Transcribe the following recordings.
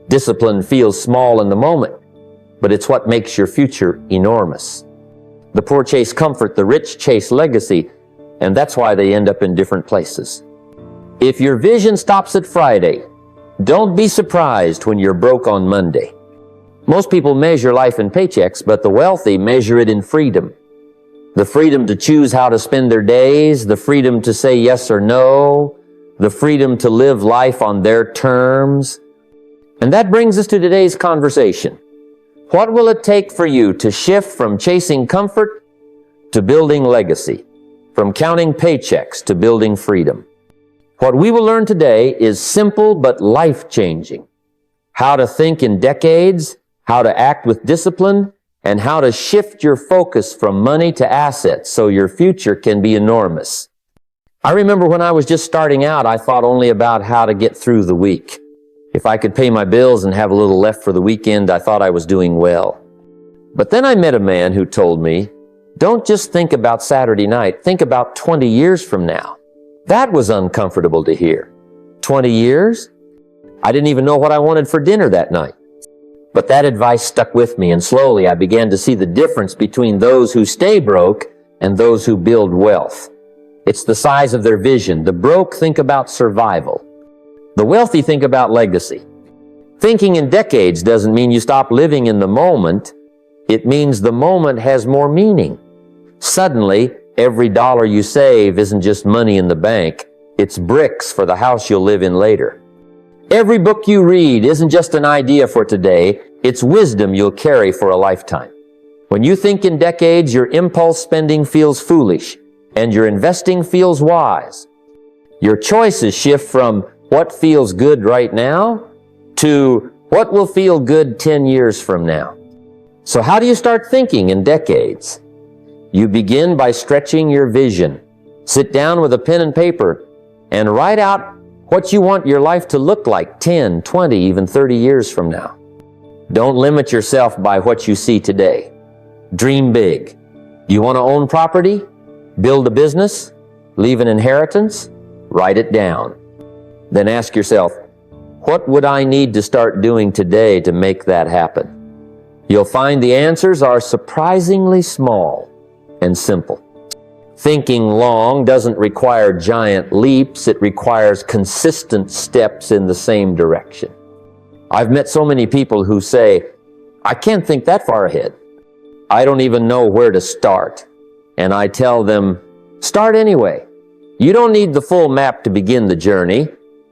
Discipline feels small in the moment, but it's what makes your future enormous. The poor chase comfort, the rich chase legacy, and that's why they end up in different places. If your vision stops at Friday, don't be surprised when you're broke on Monday. Most people measure life in paychecks, but the wealthy measure it in freedom. The freedom to choose how to spend their days, the freedom to say yes or no, the freedom to live life on their terms. And that brings us to today's conversation. What will it take for you to shift from chasing comfort to building legacy, from counting paychecks to building freedom? What we will learn today is simple but life-changing. How to think in decades, how to act with discipline, and how to shift your focus from money to assets so your future can be enormous. I remember when I was just starting out, I thought only about how to get through the week. If I could pay my bills and have a little left for the weekend, I thought I was doing well. But then I met a man who told me, don't just think about Saturday night, think about 20 years from now. That was uncomfortable to hear. 20 years? I didn't even know what I wanted for dinner that night. But that advice stuck with me, and slowly I began to see the difference between those who stay broke and those who build wealth. It's the size of their vision. The broke think about survival. The wealthy think about legacy. Thinking in decades doesn't mean you stop living in the moment. It means the moment has more meaning. Suddenly, every dollar you save isn't just money in the bank. It's bricks for the house you'll live in later. Every book you read isn't just an idea for today. It's wisdom you'll carry for a lifetime. When you think in decades, your impulse spending feels foolish and your investing feels wise. Your choices shift from what feels good right now to what will feel good 10 years from now. So how do you start thinking in decades? You begin by stretching your vision. Sit down with a pen and paper and write out what you want your life to look like 10, 20, even 30 years from now. Don't limit yourself by what you see today. Dream big. You want to own property? Build a business? Leave an inheritance? Write it down. Then ask yourself, what would I need to start doing today to make that happen? You'll find the answers are surprisingly small and simple. Thinking long doesn't require giant leaps. It requires consistent steps in the same direction. I've met so many people who say, I can't think that far ahead. I don't even know where to start. And I tell them, start anyway. You don't need the full map to begin the journey.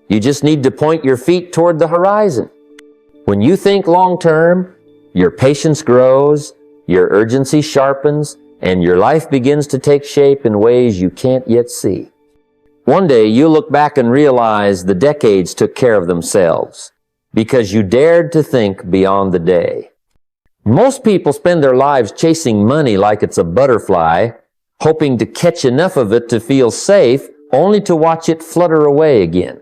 You just need to point your feet toward the horizon. When you think long term, your patience grows, your urgency sharpens, and your life begins to take shape in ways you can't yet see. One day you'll look back and realize the decades took care of themselves because you dared to think beyond the day. Most people spend their lives chasing money like it's a butterfly, hoping to catch enough of it to feel safe, only to watch it flutter away again.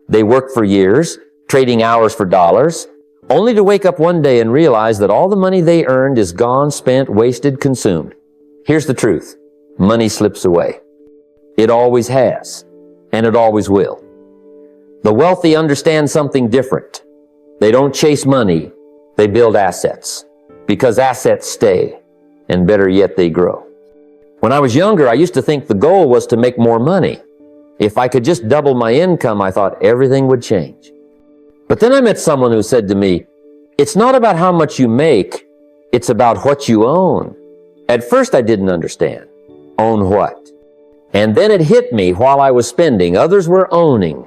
They work for years, trading hours for dollars, only to wake up one day and realize that all the money they earned is gone, spent, wasted, consumed. Here's the truth. Money slips away. It always has, and it always will. The wealthy understand something different. They don't chase money, they build assets, because assets stay, and better yet, they grow. When I was younger, I used to think the goal was to make more money. If I could just double my income, I thought everything would change. But then I met someone who said to me, it's not about how much you make, it's about what you own. At first I didn't understand. Own what? And then it hit me while I was spending. Others were owning.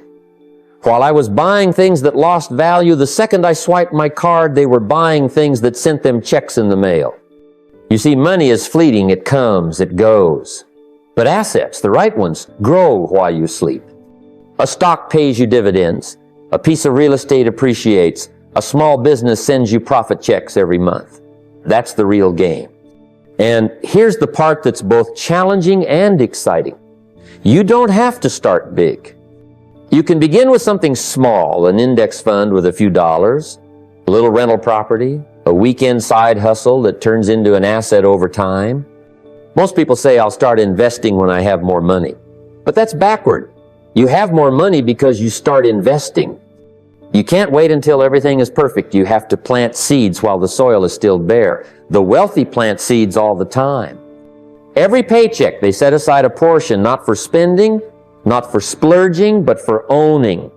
While I was buying things that lost value, the second I swiped my card, they were buying things that sent them checks in the mail. You see, money is fleeting. It comes, it goes. But assets, the right ones, grow while you sleep. A stock pays you dividends. A piece of real estate appreciates. A small business sends you profit checks every month. That's the real game. And here's the part that's both challenging and exciting. You don't have to start big. You can begin with something small, an index fund with a few dollars, a little rental property, a weekend side hustle that turns into an asset over time. Most people say, I'll start investing when I have more money. But that's backward. You have more money because you start investing. You can't wait until everything is perfect. You have to plant seeds while the soil is still bare. The wealthy plant seeds all the time. Every paycheck, they set aside a portion, not for spending, not for splurging, but for owning.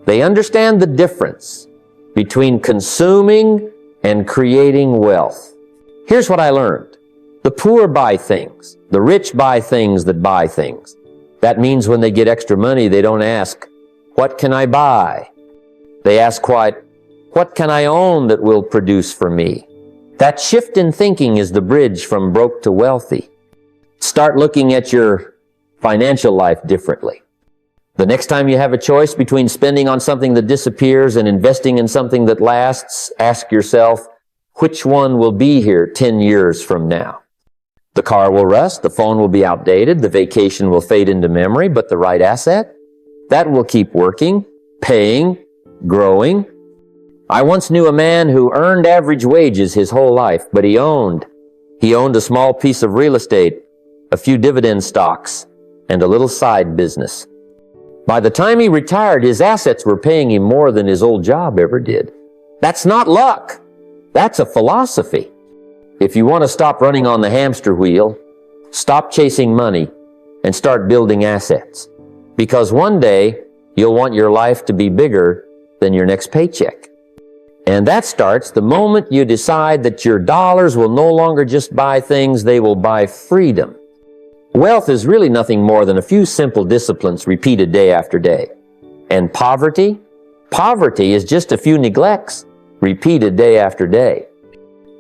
They understand the difference between consuming and creating wealth. Here's what I learned. The poor buy things. The rich buy things that buy things. That means when they get extra money, they don't ask, what can I buy? They ask quite, what can I own that will produce for me? That shift in thinking is the bridge from broke to wealthy. Start looking at your financial life differently. The next time you have a choice between spending on something that disappears and investing in something that lasts, ask yourself, which one will be here 10 years from now? The car will rust, the phone will be outdated, the vacation will fade into memory, but the right asset, that will keep working, paying, growing. I once knew a man who earned average wages his whole life, but he owned a small piece of real estate, a few dividend stocks, and a little side business. By the time he retired, his assets were paying him more than his old job ever did. That's not luck. That's a philosophy. If you want to stop running on the hamster wheel, stop chasing money and start building assets. Because one day, you'll want your life to be bigger than your next paycheck. And that starts the moment you decide that your dollars will no longer just buy things, they will buy freedom. Wealth is really nothing more than a few simple disciplines repeated day after day. And poverty is just a few neglects repeated day after day.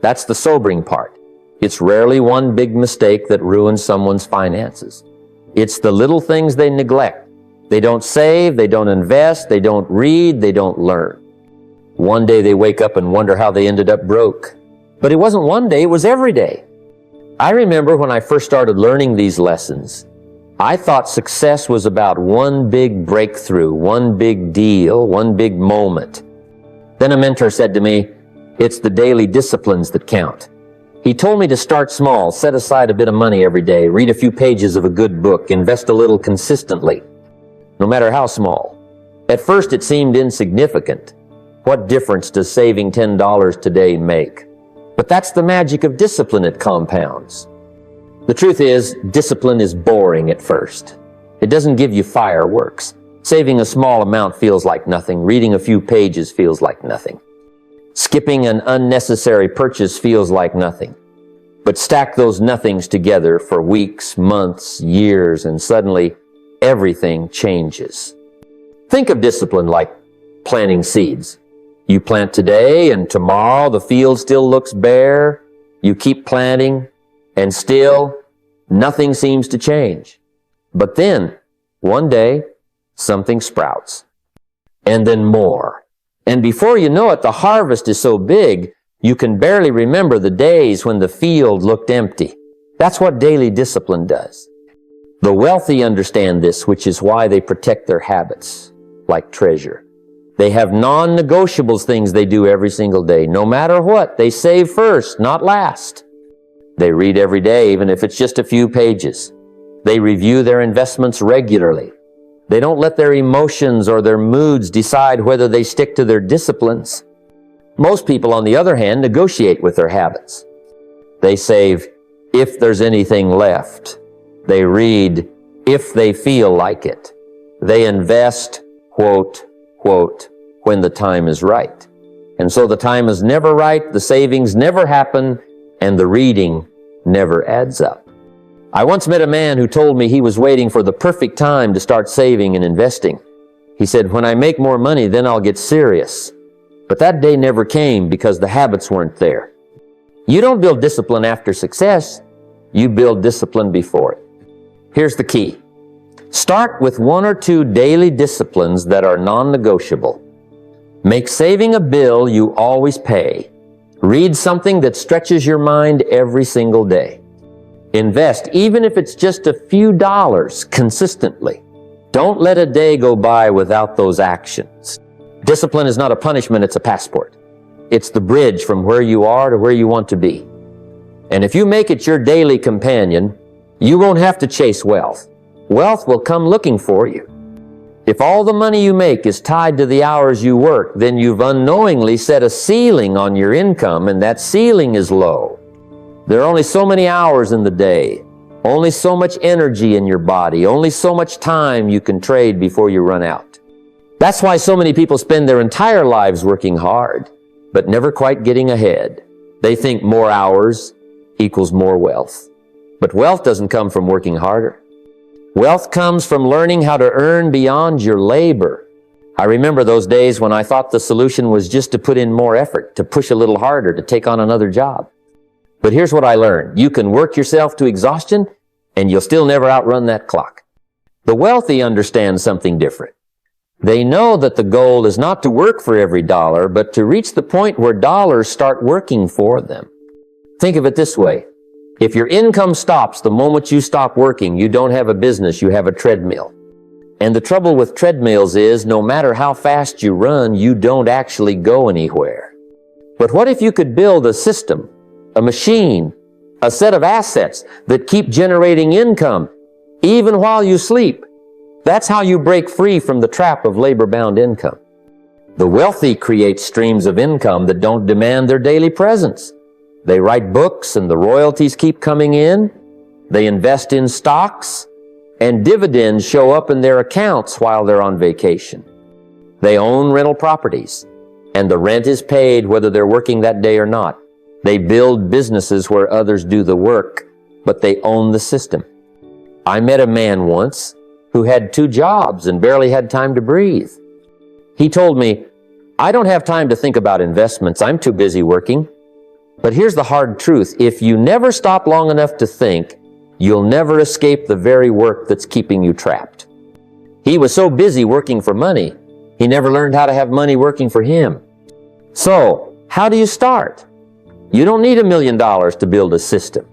That's the sobering part. It's rarely one big mistake that ruins someone's finances. It's the little things they neglect. They don't save, they don't invest, they don't read, they don't learn. One day they wake up and wonder how they ended up broke. But it wasn't one day, it was every day. I remember when I first started learning these lessons, I thought success was about one big breakthrough, one big deal, one big moment. Then a mentor said to me, it's the daily disciplines that count. He told me to start small, set aside a bit of money every day, read a few pages of a good book, invest a little consistently, no matter how small. At first it seemed insignificant. What difference does saving $10 today make? But that's the magic of discipline, it compounds. The truth is, discipline is boring at first. It doesn't give you fireworks. Saving a small amount feels like nothing. Reading a few pages feels like nothing. Skipping an unnecessary purchase feels like nothing. But stack those nothings together for weeks, months, years, and suddenly everything changes. Think of discipline like planting seeds. You plant today, and tomorrow the field still looks bare. You keep planting, and still nothing seems to change. But then, one day, something sprouts. And then more. And before you know it, the harvest is so big, you can barely remember the days when the field looked empty. That's what daily discipline does. The wealthy understand this, which is why they protect their habits like treasure. They have non-negotiables, things they do every single day. No matter what, they save first, not last. They read every day, even if it's just a few pages. They review their investments regularly. They don't let their emotions or their moods decide whether they stick to their disciplines. Most people, on the other hand, negotiate with their habits. They save if there's anything left. They read if they feel like it. They invest, quote, when the time is right. And so the time is never right, the savings never happen, and the reading never adds up. I once met a man who told me he was waiting for the perfect time to start saving and investing. He said, when I make more money, then I'll get serious. But that day never came because the habits weren't there. You don't build discipline after success, you build discipline before it. Here's the key. Start with one or two daily disciplines that are non-negotiable. Make saving a bill you always pay. Read something that stretches your mind every single day. Invest, even if it's just a few dollars, consistently. Don't let a day go by without those actions. Discipline is not a punishment, it's a passport. It's the bridge from where you are to where you want to be. And if you make it your daily companion, you won't have to chase wealth. Wealth will come looking for you. If all the money you make is tied to the hours you work, then you've unknowingly set a ceiling on your income, and that ceiling is low. There are only so many hours in the day, only so much energy in your body, only so much time you can trade before you run out. That's why so many people spend their entire lives working hard, but never quite getting ahead. They think more hours equals more wealth. But wealth doesn't come from working harder. Wealth comes from learning how to earn beyond your labor. I remember those days when I thought the solution was just to put in more effort, to push a little harder, to take on another job. But here's what I learned. You can work yourself to exhaustion, and you'll still never outrun that clock. The wealthy understand something different. They know that the goal is not to work for every dollar, but to reach the point where dollars start working for them. Think of it this way. If your income stops the moment you stop working, you don't have a business, you have a treadmill. And the trouble with treadmills is, no matter how fast you run, you don't actually go anywhere. But what if you could build a system, a machine, a set of assets that keep generating income, even while you sleep? That's how you break free from the trap of labor-bound income. The wealthy create streams of income that don't demand their daily presence. They write books and the royalties keep coming in. They invest in stocks and dividends show up in their accounts while they're on vacation. They own rental properties and the rent is paid whether they're working that day or not. They build businesses where others do the work, but they own the system. I met a man once who had 2 jobs and barely had time to breathe. He told me, "I don't have time to think about investments. I'm too busy working." But here's the hard truth. If you never stop long enough to think, you'll never escape the very work that's keeping you trapped. He was so busy working for money, he never learned how to have money working for him. So, how do you start? You don't need $1 million to build a system.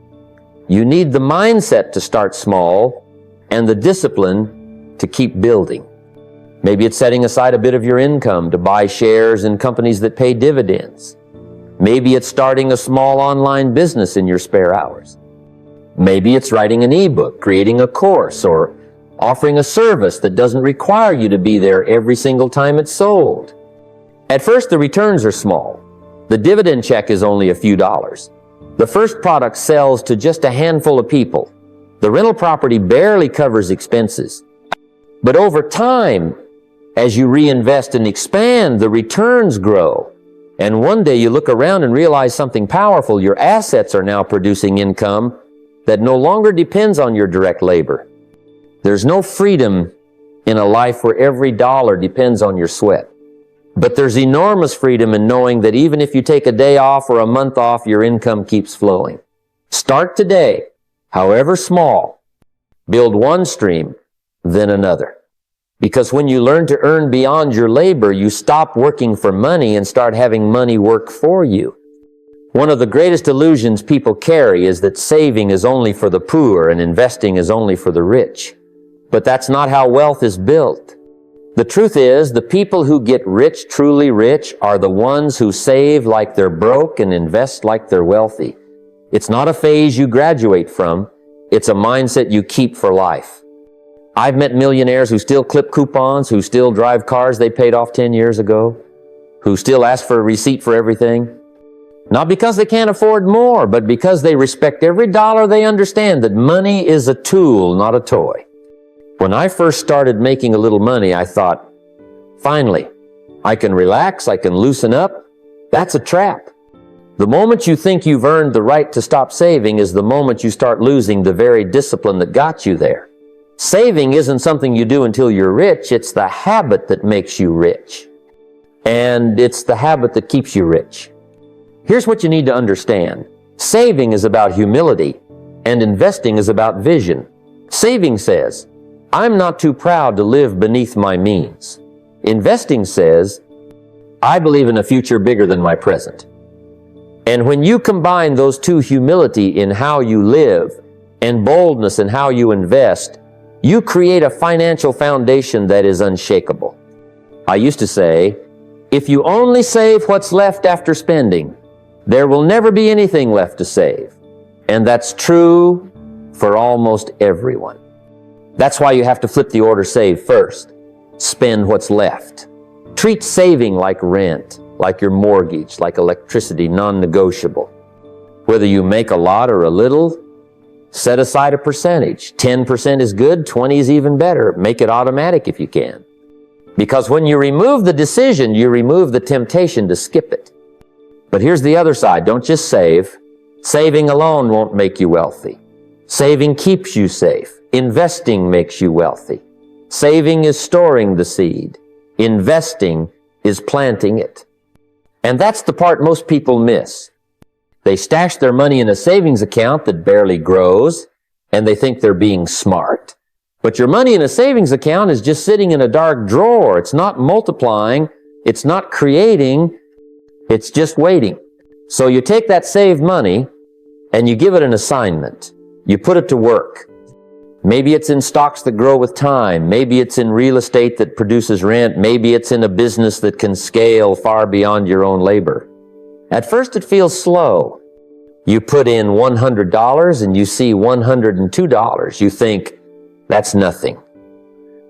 You need the mindset to start small and the discipline to keep building. Maybe it's setting aside a bit of your income to buy shares in companies that pay dividends. Maybe it's starting a small online business in your spare hours. Maybe it's writing an ebook, creating a course, or offering a service that doesn't require you to be there every single time it's sold. At first, the returns are small. The dividend check is only a few dollars. The first product sells to just a handful of people. The rental property barely covers expenses. But over time, as you reinvest and expand, the returns grow. And one day you look around and realize something powerful. Your assets are now producing income that no longer depends on your direct labor. There's no freedom in a life where every dollar depends on your sweat. But there's enormous freedom in knowing that even if you take a day off or a month off, your income keeps flowing. Start today, however small. Build one stream, then another. Because when you learn to earn beyond your labor, you stop working for money and start having money work for you. One of the greatest illusions people carry is that saving is only for the poor and investing is only for the rich. But that's not how wealth is built. The truth is, the people who get rich, truly rich, are the ones who save like they're broke and invest like they're wealthy. It's not a phase you graduate from. It's a mindset you keep for life. I've met millionaires who still clip coupons, who still drive cars they paid off 10 years ago, who still ask for a receipt for everything. Not because they can't afford more, but because they respect every dollar. They understand that money is a tool, not a toy. When I first started making a little money, I thought, finally, I can relax, I can loosen up. That's a trap. The moment you think you've earned the right to stop saving is the moment you start losing the very discipline that got you there. Saving isn't something you do until you're rich. It's the habit that makes you rich. And it's the habit that keeps you rich. Here's what you need to understand. Saving is about humility, and investing is about vision. Saving says, I'm not too proud to live beneath my means. Investing says, I believe in a future bigger than my present. And when you combine those two, humility in how you live and boldness in how you invest, you create a financial foundation that is unshakable. I used to say, if you only save what's left after spending, there will never be anything left to save. And that's true for almost everyone. That's why you have to flip the order save first. spend what's left. Treat saving like rent, like your mortgage, like electricity, non-negotiable. Whether you make a lot or a little, set aside a percentage. 10% is good, 20 is even better. Make it automatic if you can. Because when you remove the decision, you remove the temptation to skip it. But here's the other side. Don't just save. Saving alone won't make you wealthy. Saving keeps you safe. Investing makes you wealthy. Saving is storing the seed. Investing is planting it. And that's the part most people miss. They stash their money in a savings account that barely grows, and they think they're being smart. But your money in a savings account is just sitting in a dark drawer. It's not multiplying. It's not creating. It's just waiting. So you take that saved money and you give it an assignment. You put it to work. Maybe it's in stocks that grow with time. Maybe it's in real estate that produces rent. Maybe it's in a business that can scale far beyond your own labor. At first it feels slow. You put in $100 and you see $102. You think, that's nothing.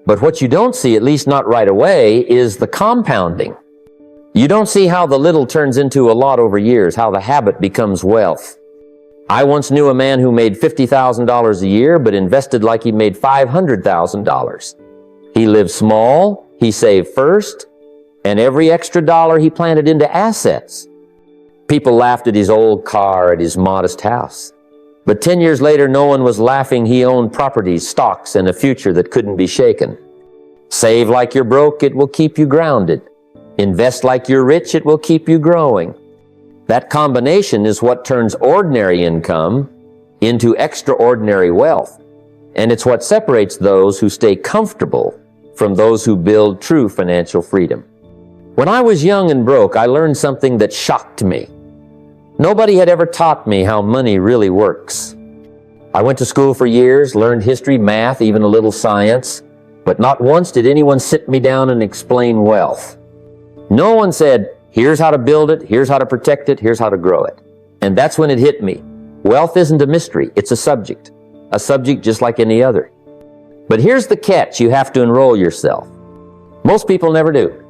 But what you don't see, at least not right away, is the compounding. You don't see how the little turns into a lot over years, how the habit becomes wealth. I once knew a man who made $50,000 a year, but invested like he made $500,000. He lived small, he saved first, and every extra dollar he planted into assets. People laughed at his old car, at his modest house. But 10 years later, no one was laughing. He owned properties, stocks, and a future that couldn't be shaken. Save like you're broke, it will keep you grounded. Invest like you're rich, it will keep you growing. That combination is what turns ordinary income into extraordinary wealth. And it's what separates those who stay comfortable from those who build true financial freedom. When I was young and broke, I learned something that shocked me. Nobody had ever taught me how money really works. I went to school for years, learned history, math, even a little science, but not once did anyone sit me down and explain wealth. No one said, here's how to build it, here's how to protect it, here's how to grow it. And that's when it hit me. Wealth isn't a mystery, it's a subject just like any other. But here's the catch, you have to enroll yourself. Most people never do.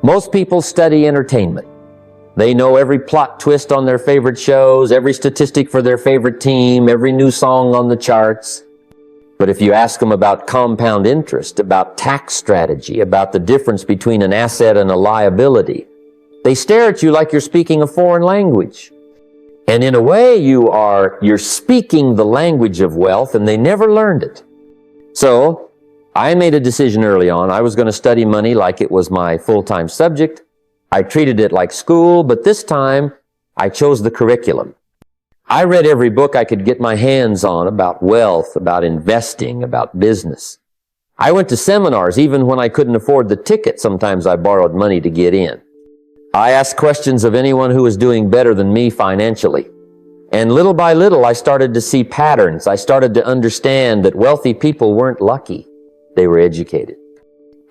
Most people study entertainment. They know every plot twist on their favorite shows, every statistic for their favorite team, every new song on the charts. But if you ask them about compound interest, about tax strategy, about the difference between an asset and a liability, they stare at you like you're speaking a foreign language. And in a way, you're speaking the language of wealth, and they never learned it. So, I made a decision early on. I was going to study money like it was my full-time subject. I treated it like school, but this time I chose the curriculum. I read every book I could get my hands on about wealth, about investing, about business. I went to seminars even when I couldn't afford the ticket. Sometimes I borrowed money to get in. I asked questions of anyone who was doing better than me financially. And little by little, I started to see patterns. I started to understand that wealthy people weren't lucky. They were educated.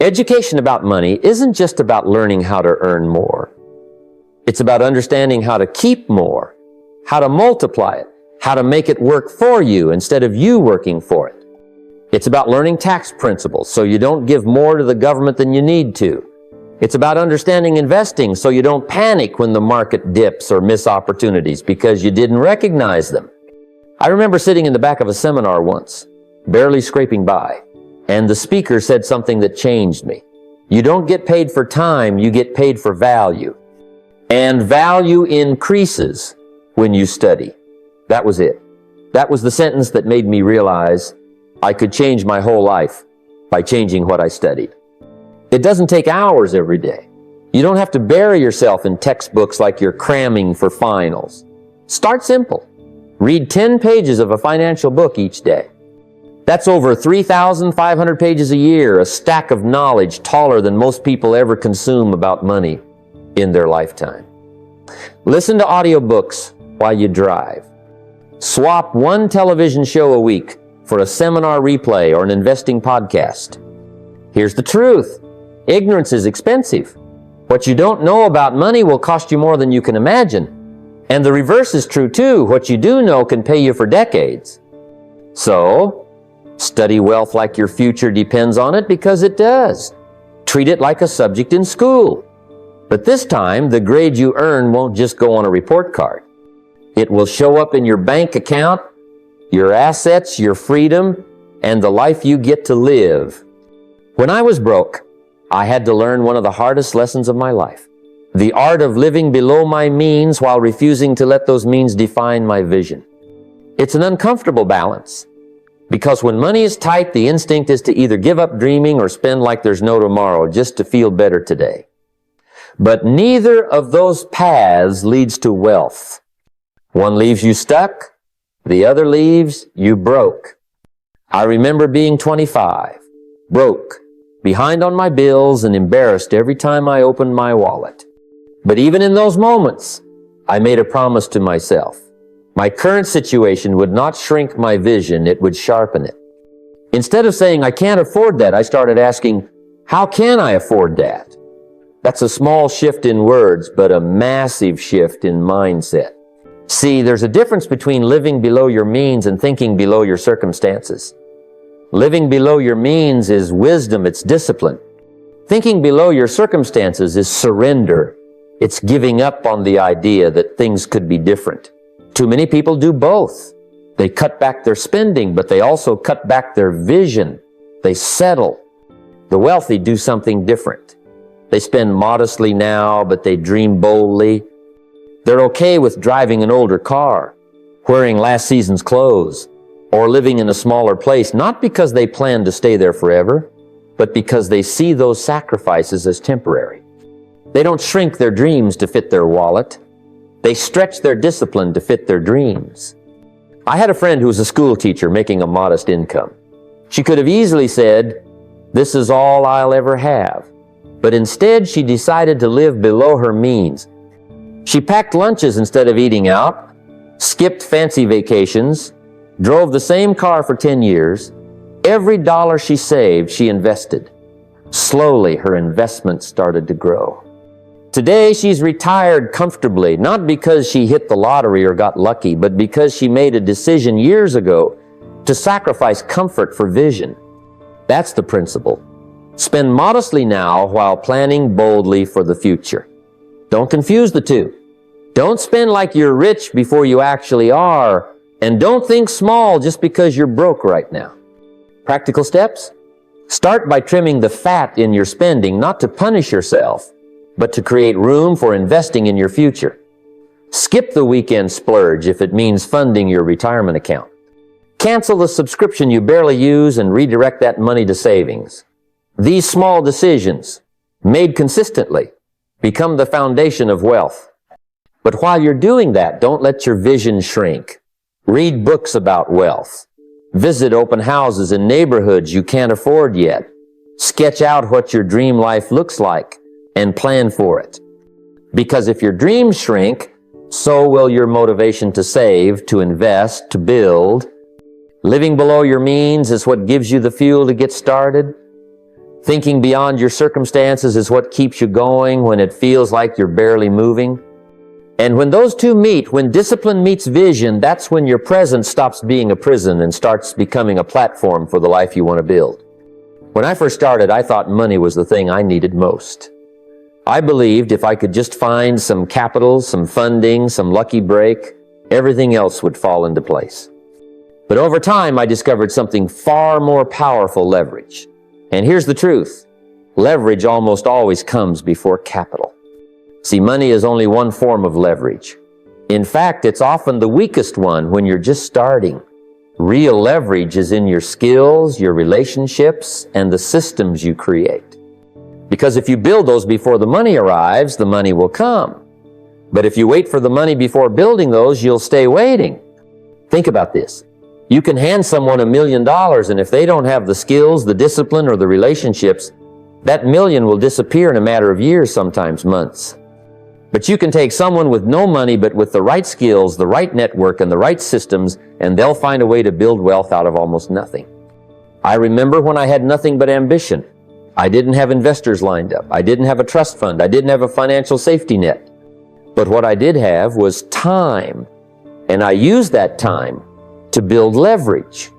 Education about money isn't just about learning how to earn more. It's about understanding how to keep more, how to multiply it, how to make it work for you instead of you working for it. It's about learning tax principles so you don't give more to the government than you need to. It's about understanding investing so you don't panic when the market dips or miss opportunities because you didn't recognize them. I remember sitting in the back of a seminar once, barely scraping by. And the speaker said something that changed me. You don't get paid for time, you get paid for value. And value increases when you study. That was it. That was the sentence that made me realize I could change my whole life by changing what I studied. It doesn't take hours every day. You don't have to bury yourself in textbooks like you're cramming for finals. Start simple. Read 10 pages of a financial book each day. That's over 3,500 pages a year, a stack of knowledge taller than most people ever consume about money in their lifetime. Listen to audiobooks while you drive. Swap one television show a week for a seminar replay or an investing podcast. Here's the truth. Ignorance is expensive. What you don't know about money will cost you more than you can imagine. And the reverse is true too. What you do know can pay you for decades. So, study wealth like your future depends on it because it does. Treat it like a subject in school. But this time, the grade you earn won't just go on a report card. It will show up in your bank account, your assets, your freedom, and the life you get to live. When I was broke, I had to learn one of the hardest lessons of my life. The art of living below my means while refusing to let those means define my vision. It's an uncomfortable balance, because when money is tight, the instinct is to either give up dreaming or spend like there's no tomorrow just to feel better today. But neither of those paths leads to wealth. One leaves you stuck, the other leaves you broke. I remember being 25, broke, behind on my bills, and embarrassed every time I opened my wallet. But even in those moments, I made a promise to myself. My current situation would not shrink my vision, it would sharpen it. Instead of saying, I can't afford that, I started asking, how can I afford that? That's a small shift in words, but a massive shift in mindset. See, there's a difference between living below your means and thinking below your circumstances. Living below your means is wisdom, it's discipline. Thinking below your circumstances is surrender. It's giving up on the idea that things could be different. Too many people do both. They cut back their spending, but they also cut back their vision. They settle. The wealthy do something different. They spend modestly now, but they dream boldly. They're okay with driving an older car, wearing last season's clothes, or living in a smaller place, not because they plan to stay there forever, but because they see those sacrifices as temporary. They don't shrink their dreams to fit their wallet. They stretch their discipline to fit their dreams. I had a friend who was a school teacher making a modest income. She could have easily said, this is all I'll ever have. But instead, she decided to live below her means. She packed lunches instead of eating out, skipped fancy vacations, drove the same car for 10 years. Every dollar she saved, she invested. Slowly, her investment started to grow. Today, she's retired comfortably, not because she hit the lottery or got lucky, but because she made a decision years ago to sacrifice comfort for vision. That's the principle. Spend modestly now while planning boldly for the future. Don't confuse the two. Don't spend like you're rich before you actually are, and don't think small just because you're broke right now. Practical steps? Start by trimming the fat in your spending, not to punish yourself, but to create room for investing in your future. Skip the weekend splurge if it means funding your retirement account. Cancel the subscription you barely use and redirect that money to savings. These small decisions, made consistently, become the foundation of wealth. But while you're doing that, don't let your vision shrink. Read books about wealth. Visit open houses in neighborhoods you can't afford yet. Sketch out what your dream life looks like and plan for it. Because if your dreams shrink, so will your motivation to save, to invest, to build. Living below your means is what gives you the fuel to get started. Thinking beyond your circumstances is what keeps you going when it feels like you're barely moving. And when those two meet, when discipline meets vision, that's when your present stops being a prison and starts becoming a platform for the life you want to build. When I first started, I thought money was the thing I needed most. I believed if I could just find some capital, some funding, some lucky break, everything else would fall into place. But over time, I discovered something far more powerful: leverage. And here's the truth. Leverage almost always comes before capital. See, money is only one form of leverage. In fact, it's often the weakest one when you're just starting. Real leverage is in your skills, your relationships, and the systems you create. Because if you build those before the money arrives, the money will come. But if you wait for the money before building those, you'll stay waiting. Think about this. You can hand someone $1 million, and if they don't have the skills, the discipline, or the relationships, that $1 million will disappear in a matter of years, sometimes months. But you can take someone with no money, but with the right skills, the right network, and the right systems, and they'll find a way to build wealth out of almost nothing. I remember when I had nothing but ambition. I didn't have investors lined up. I didn't have a trust fund. I didn't have a financial safety net. But what I did have was time, and I used that time to build leverage.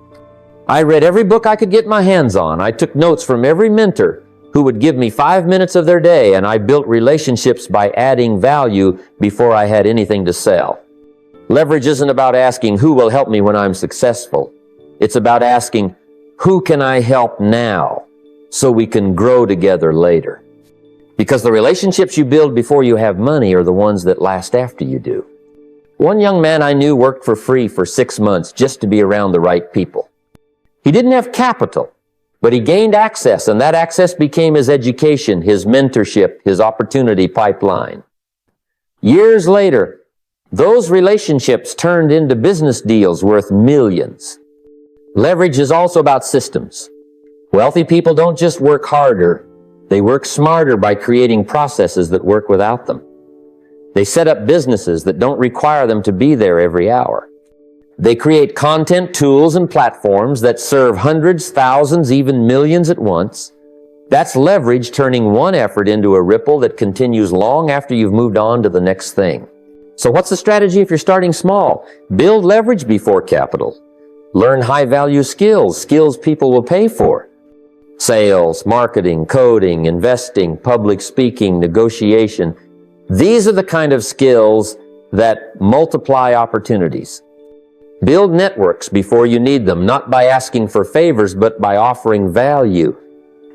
I read every book I could get my hands on. I took notes from every mentor, who would give me 5 minutes of their day, and I built relationships by adding value before I had anything to sell. Leverage isn't about asking who will help me when I'm successful. It's about asking who can I help now so we can grow together later. Because the relationships you build before you have money are the ones that last after you do. One young man I knew worked for free for 6 months just to be around the right people. He didn't have capital, but he gained access, and that access became his education, his mentorship, his opportunity pipeline. Years later, those relationships turned into business deals worth millions. Leverage is also about systems. Wealthy people don't just work harder, they work smarter by creating processes that work without them. They set up businesses that don't require them to be there every hour. They create content, tools, and platforms that serve hundreds, thousands, even millions at once. That's leverage, turning one effort into a ripple that continues long after you've moved on to the next thing. So what's the strategy if you're starting small? Build leverage before capital. Learn high-value skills people will pay for. Sales, marketing, coding, investing, public speaking, negotiation. These are the kind of skills that multiply opportunities. Build networks before you need them, not by asking for favors, but by offering value.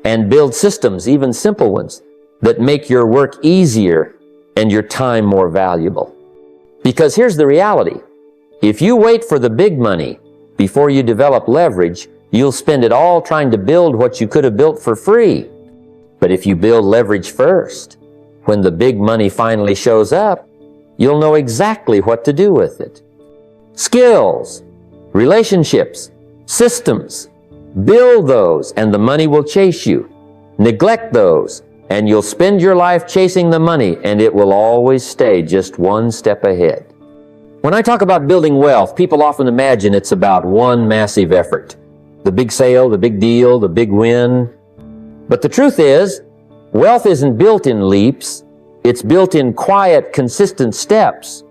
And build systems, even simple ones, that make your work easier and your time more valuable. Because here's the reality. If you wait for the big money before you develop leverage, you'll spend it all trying to build what you could have built for free. But if you build leverage first, when the big money finally shows up, you'll know exactly what to do with it. Skills, relationships, systems. Build those and the money will chase you. Neglect those and you'll spend your life chasing the money and it will always stay just one step ahead. When I talk about building wealth, people often imagine it's about one massive effort. The big sale, the big deal, the big win. But the truth is, wealth isn't built in leaps. It's built in quiet, consistent steps.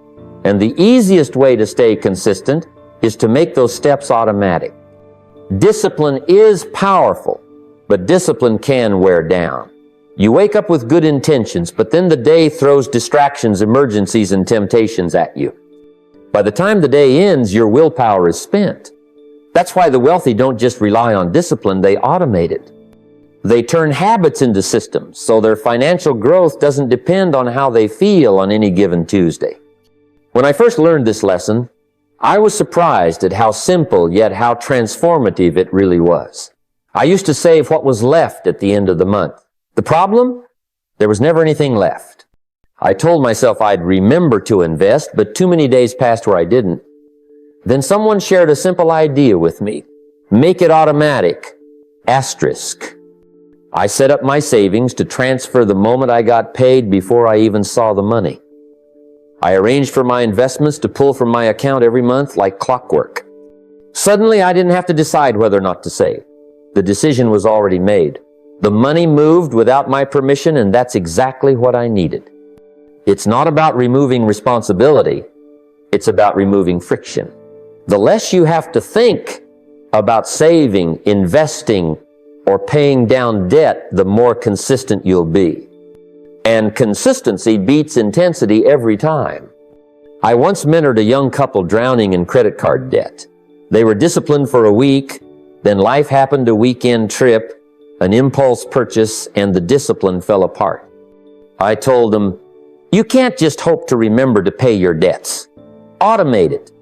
And the easiest way to stay consistent is to make those steps automatic. Discipline is powerful, but discipline can wear down. You wake up with good intentions, but then the day throws distractions, emergencies, and temptations at you. By the time the day ends, your willpower is spent. That's why the wealthy don't just rely on discipline, they automate it. They turn habits into systems, so their financial growth doesn't depend on how they feel on any given Tuesday. When I first learned this lesson, I was surprised at how simple yet how transformative it really was. I used to save what was left at the end of the month. The problem? There was never anything left. I told myself I'd remember to invest, but too many days passed where I didn't. Then someone shared a simple idea with me. Make it automatic. Asterisk. I set up my savings to transfer the moment I got paid before I even saw the money. I arranged for my investments to pull from my account every month like clockwork. Suddenly, I didn't have to decide whether or not to save. The decision was already made. The money moved without my permission, and that's exactly what I needed. It's not about removing responsibility. It's about removing friction. The less you have to think about saving, investing, or paying down debt, the more consistent you'll be. And consistency beats intensity every time. I once mentored a young couple drowning in credit card debt. They were disciplined for a week, then life happened, a weekend trip, an impulse purchase, and the discipline fell apart. I told them, you can't just hope to remember to pay your debts. Automate it.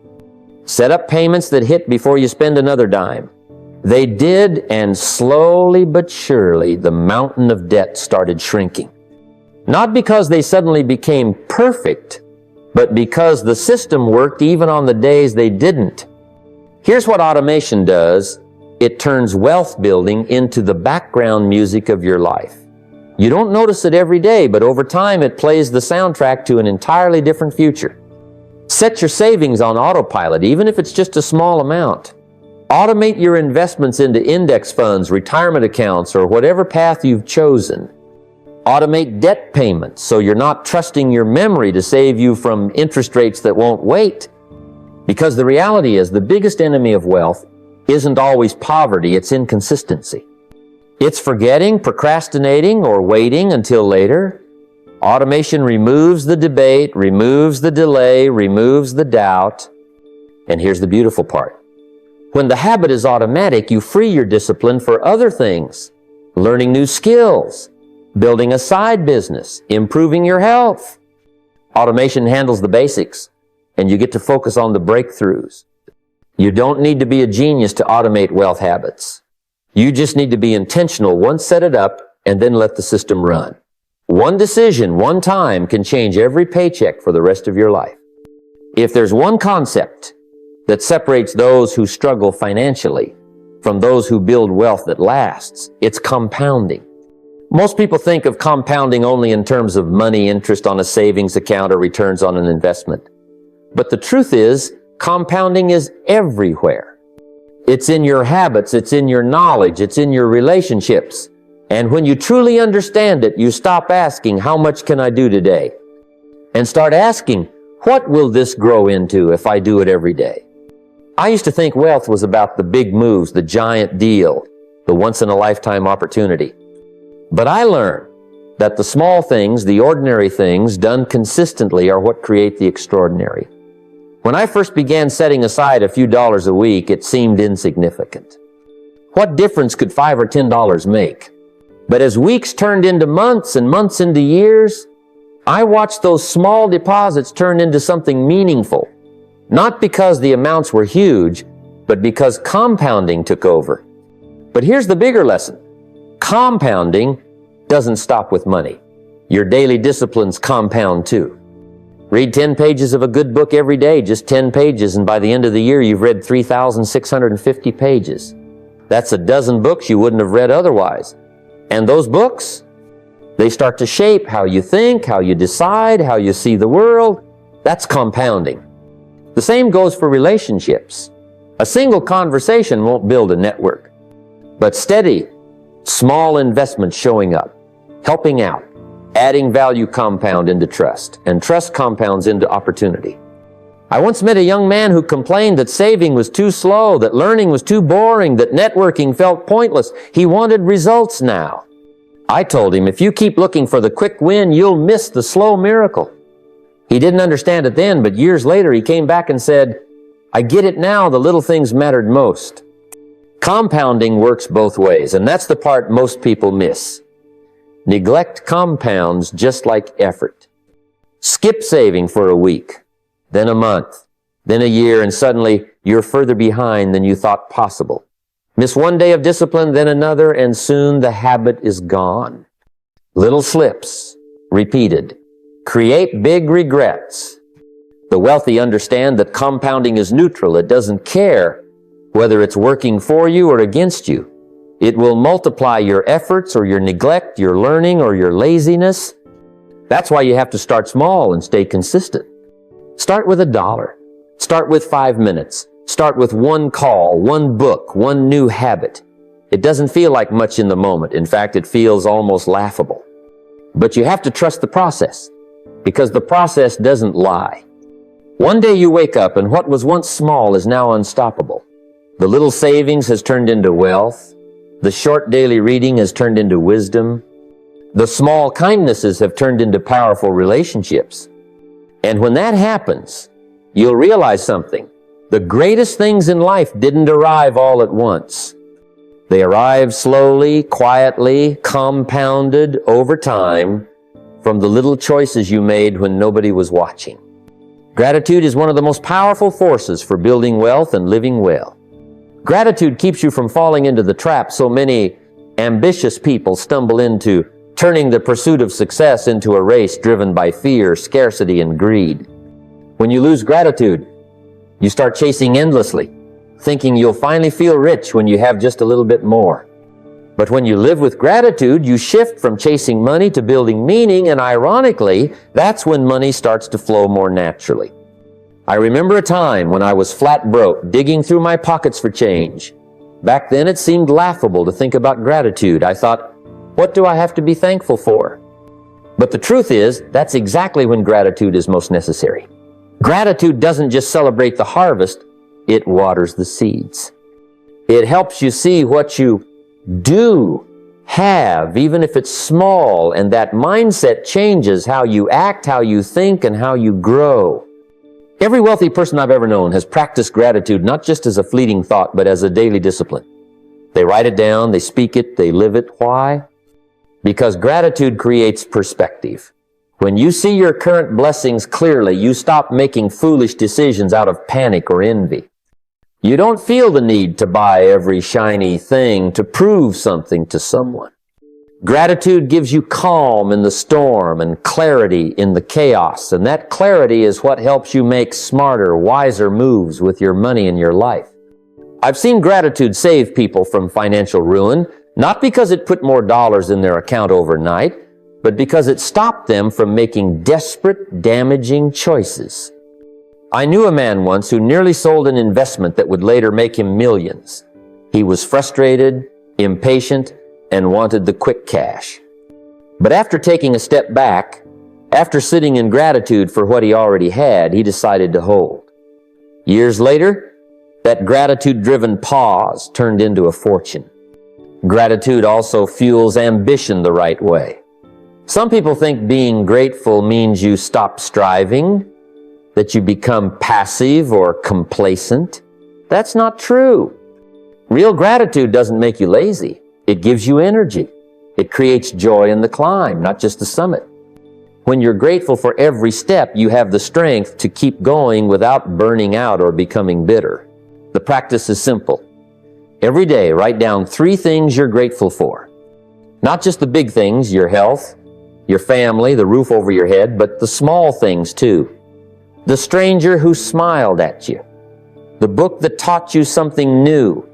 Set up payments that hit before you spend another dime. They did, and slowly but surely, the mountain of debt started shrinking. Not because they suddenly became perfect, but because the system worked even on the days they didn't. Here's what automation does. It turns wealth building into the background music of your life. You don't notice it every day, but over time it plays the soundtrack to an entirely different future. Set your savings on autopilot, even if it's just a small amount. Automate your investments into index funds, retirement accounts, or whatever path you've chosen. Automate debt payments so you're not trusting your memory to save you from interest rates that won't wait. Because the reality is the biggest enemy of wealth isn't always poverty, it's inconsistency. It's forgetting, procrastinating, or waiting until later. Automation removes the debate, removes the delay, removes the doubt. And here's the beautiful part. When the habit is automatic, you free your discipline for other things. Learning new skills, building a side business, improving your health. Automation handles the basics, and you get to focus on the breakthroughs. You don't need to be a genius to automate wealth habits. You just need to be intentional, once set it up, and then let the system run. One decision, one time, can change every paycheck for the rest of your life. If there's one concept that separates those who struggle financially from those who build wealth that lasts, it's compounding. Most people think of compounding only in terms of money, interest on a savings account, or returns on an investment. But the truth is, compounding is everywhere. It's in your habits, it's in your knowledge, it's in your relationships. And when you truly understand it, you stop asking, how much can I do today? And start asking, what will this grow into if I do it every day? I used to think wealth was about the big moves, the giant deal, the once-in-a-lifetime opportunity. But I learned that the small things, the ordinary things, done consistently are what create the extraordinary. When I first began setting aside a few dollars a week, it seemed insignificant. What difference could $5 or $10 make? But as weeks turned into months and months into years, I watched those small deposits turn into something meaningful. Not because the amounts were huge, but because compounding took over. But here's the bigger lesson. Compounding doesn't stop with money. Your daily disciplines compound too. Read 10 pages of a good book every day, just 10 pages, and by the end of the year you've read 3,650 pages. That's a dozen books you wouldn't have read otherwise. And those books, they start to shape how you think, how you decide, how you see the world. That's compounding. The same goes for relationships. A single conversation won't build a network, but steady, small investments showing up, helping out, adding value compound into trust, and trust compounds into opportunity. I once met a young man who complained that saving was too slow, that learning was too boring, that networking felt pointless. He wanted results now. I told him, if you keep looking for the quick win, you'll miss the slow miracle. He didn't understand it then, but years later he came back and said, I get it now, the little things mattered most. Compounding works both ways, and that's the part most people miss. Neglect compounds just like effort. Skip saving for a week, then a month, then a year, and suddenly you're further behind than you thought possible. Miss one day of discipline, then another, and soon the habit is gone. Little slips, repeated, create big regrets. The wealthy understand that compounding is neutral. It doesn't care whether it's working for you or against you. It will multiply your efforts or your neglect, your learning or your laziness. That's why you have to start small and stay consistent. Start with $1. Start with 5 minutes. Start with one call, one book, one new habit. It doesn't feel like much in the moment. In fact, it feels almost laughable. But you have to trust the process, because the process doesn't lie. One day you wake up and what was once small is now unstoppable. The little savings has turned into wealth. The short daily reading has turned into wisdom. The small kindnesses have turned into powerful relationships. And when that happens, you'll realize something. The greatest things in life didn't arrive all at once. They arrived slowly, quietly, compounded over time from the little choices you made when nobody was watching. Gratitude is one of the most powerful forces for building wealth and living well. Gratitude keeps you from falling into the trap so many ambitious people stumble into, turning the pursuit of success into a race driven by fear, scarcity, and greed. When you lose gratitude, you start chasing endlessly, thinking you'll finally feel rich when you have just a little bit more. But when you live with gratitude, you shift from chasing money to building meaning, and ironically, that's when money starts to flow more naturally. I remember a time when I was flat broke, digging through my pockets for change. Back then, it seemed laughable to think about gratitude. I thought, what do I have to be thankful for? But the truth is, that's exactly when gratitude is most necessary. Gratitude doesn't just celebrate the harvest, it waters the seeds. It helps you see what you do Have, even if it's small, and that mindset changes how you act, how you think, and how you grow. Every wealthy person I've ever known has practiced gratitude not just as a fleeting thought, but as a daily discipline. They write it down, they speak it, they live it. Why? Because gratitude creates perspective. When you see your current blessings clearly, you stop making foolish decisions out of panic or envy. You don't feel the need to buy every shiny thing to prove something to someone. Gratitude gives you calm in the storm and clarity in the chaos, and that clarity is what helps you make smarter, wiser moves with your money and your life. I've seen gratitude save people from financial ruin, not because it put more dollars in their account overnight, but because it stopped them from making desperate, damaging choices. I knew a man once who nearly sold an investment that would later make him millions. He was frustrated, impatient, and wanted the quick cash. But after taking a step back, after sitting in gratitude for what he already had, he decided to hold. Years later, that gratitude-driven pause turned into a fortune. Gratitude also fuels ambition the right way. Some people think being grateful means you stop striving, that you become passive or complacent. That's not true. Real gratitude doesn't make you lazy. It gives you energy. It creates joy in the climb, not just the summit. When you're grateful for every step, you have the strength to keep going without burning out or becoming bitter. The practice is simple. Every day, write down 3 things you're grateful for. Not just the big things, your health, your family, the roof over your head, but the small things too. The stranger who smiled at you. The book that taught you something new.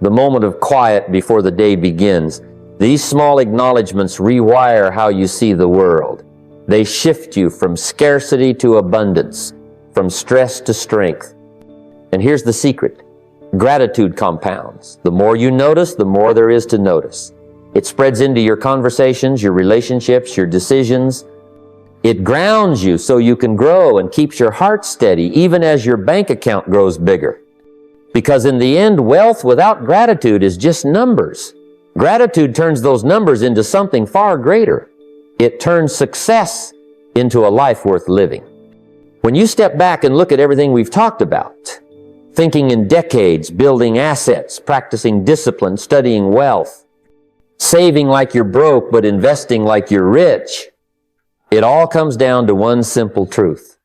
The moment of quiet before the day begins. These small acknowledgments rewire how you see the world. They shift you from scarcity to abundance, from stress to strength. And here's the secret. Gratitude compounds. The more you notice, the more there is to notice. It spreads into your conversations, your relationships, your decisions. It grounds you so you can grow and keeps your heart steady even as your bank account grows bigger. Because in the end, wealth without gratitude is just numbers. Gratitude turns those numbers into something far greater. It turns success into a life worth living. When you step back and look at everything we've talked about, thinking in decades, building assets, practicing discipline, studying wealth, saving like you're broke but investing like you're rich, it all comes down to one simple truth.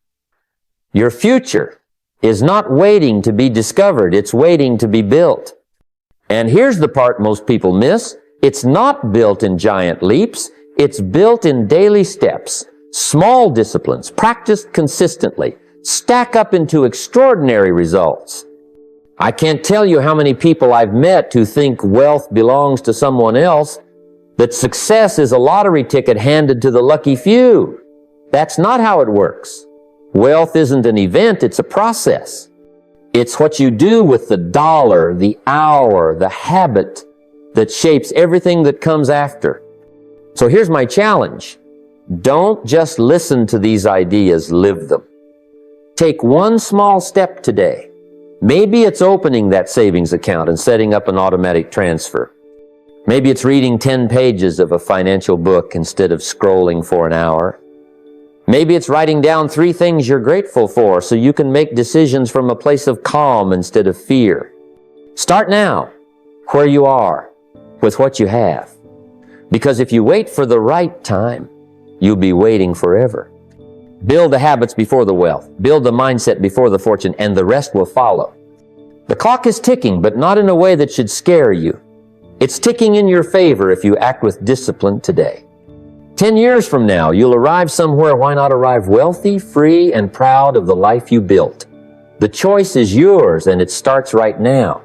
Your future is not waiting to be discovered, it's waiting to be built. And here's the part most people miss. It's not built in giant leaps, it's built in daily steps. Small disciplines, practiced consistently, stack up into extraordinary results. I can't tell you how many people I've met who think wealth belongs to someone else, that success is a lottery ticket handed to the lucky few. That's not how it works. Wealth isn't an event, it's a process. It's what you do with the dollar, the hour, the habit that shapes everything that comes after. So here's my challenge. Don't just listen to these ideas, live them. Take one small step today. Maybe it's opening that savings account and setting up an automatic transfer. Maybe it's reading 10 pages of a financial book instead of scrolling for an hour. Maybe it's writing down 3 things you're grateful for so you can make decisions from a place of calm instead of fear. Start now, where you are, with what you have. Because if you wait for the right time, you'll be waiting forever. Build the habits before the wealth. Build the mindset before the fortune, and the rest will follow. The clock is ticking, but not in a way that should scare you. It's ticking in your favor if you act with discipline today. 10 years from now, you'll arrive somewhere. Why not arrive wealthy, free, and proud of the life you built? The choice is yours, and it starts right now.